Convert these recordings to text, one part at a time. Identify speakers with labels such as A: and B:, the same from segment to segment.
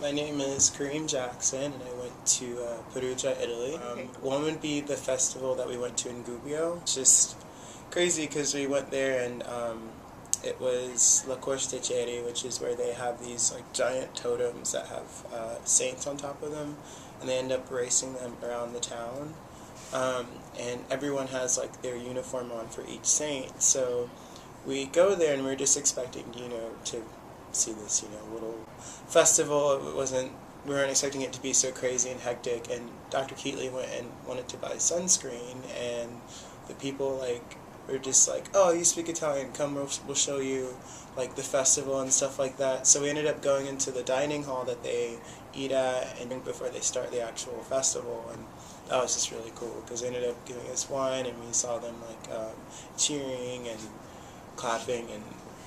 A: My name is Cuream Jackson, and I went to Perugia, Italy. One would be the festival that we went to in Gubbio. It's just crazy because we went there and it was La Corte Ceri, which is where they have these like giant totems that have saints on top of them, and they end up racing them around the town. And everyone has like their uniform on for each saint. So we go there and we're just expecting, to see this, little festival. We weren't expecting it to be so crazy and hectic, and Dr. Keatley went and wanted to buy sunscreen, and the people were just like, oh, you speak Italian, come, we'll show you like the festival and stuff like that. So we ended up going into the dining hall that they eat at and before they start the actual festival, and that was just really cool because they ended up giving us wine, and we saw them cheering and clapping and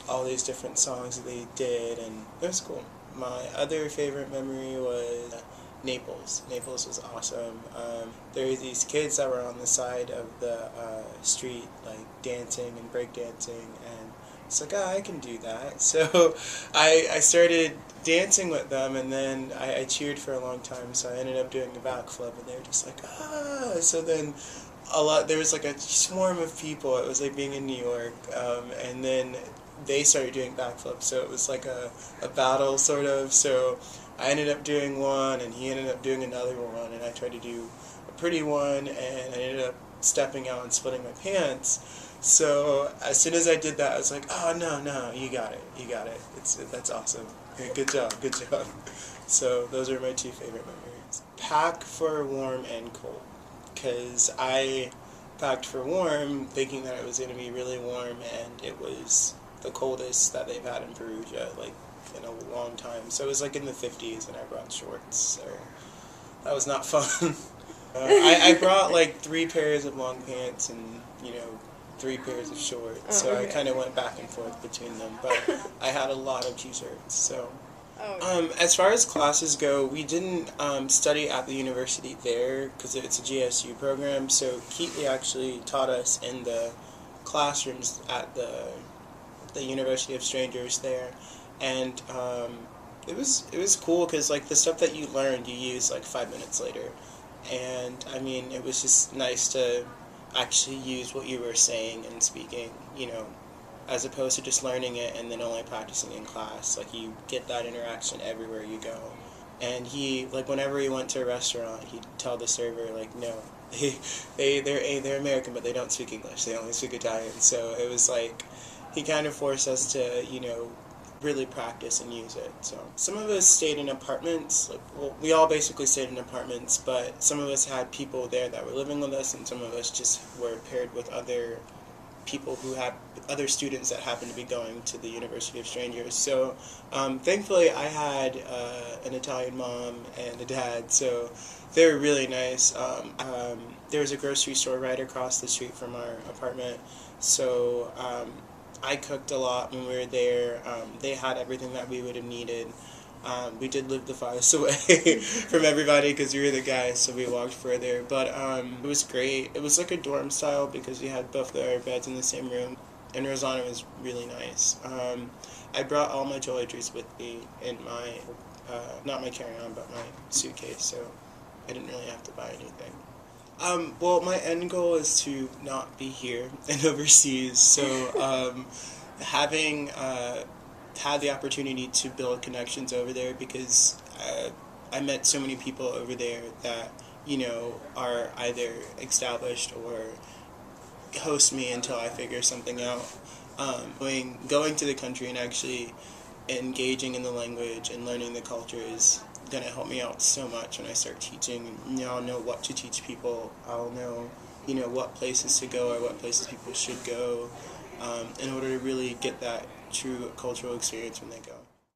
A: all these different songs that they did, and it was cool. My other favorite memory was Naples. Naples was awesome. There were these kids that were on the side of the street, dancing and breakdancing, and it's like, I can do that. So I started dancing with them, and then I cheered for a long time, so I ended up doing a backflip, and they were just like, ah! So then there was like a swarm of people. It was like being in New York, and then they started doing backflips, so it was like a battle, sort of. So I ended up doing one, and he ended up doing another one, and I tried to do a pretty one, and I ended up stepping out and splitting my pants. So as soon as I did that, I was like, oh, no, you got it. That's awesome. Good job. So those are my two favorite memories. Pack for warm and cold, because I packed for warm thinking that it was going to be really warm, and it was the coldest that they've had in Perugia, in a long time. So it was in the 50s, and I brought shorts, so that was not fun. I brought 3 pairs of long pants and, 3 pairs of shorts, so I kind of went back and forth between them, but I had a lot of t-shirts, so. As far as classes go, we didn't study at the university there because it's a GSU program, so Keatley actually taught us in the classrooms at the University of Strangers there, and it was cool because the stuff that you learned you use 5 minutes later, and I mean it was just nice to actually use what you were saying and speaking, as opposed to just learning it and then only practicing in class. You get that interaction everywhere you go. And he, whenever he went to a restaurant, he'd tell the server, no, they're American, but they don't speak English. They only speak Italian. So it was he kind of forced us to, really practice and use it. So some of us stayed in apartments. We all basically stayed in apartments, but some of us had people there that were living with us, and some of us just were paired with other people who had other students that happened to be going to the University of Strangers. So thankfully I had an Italian mom and a dad, so they were really nice. There was a grocery store right across the street from our apartment, so I cooked a lot when we were there. They had everything that we would have needed. We did live the farthest away from everybody because we were the guys, so we walked further. But it was great. It was like a dorm style because we had both our beds in the same room, and Rosanna was really nice. I brought all my toiletries with me in my, not my carry-on, but my suitcase, so I didn't really have to buy anything. Well, my end goal is to not be here and overseas, so having had the opportunity to build connections over there, because I met so many people over there that, are either established or host me until I figure something out. Going to the country and actually engaging in the language and learning the culture is going to help me out so much when I start teaching. I'll know what to teach people. I'll know, what places to go or what places people should go in order to really get that true cultural experience when they go.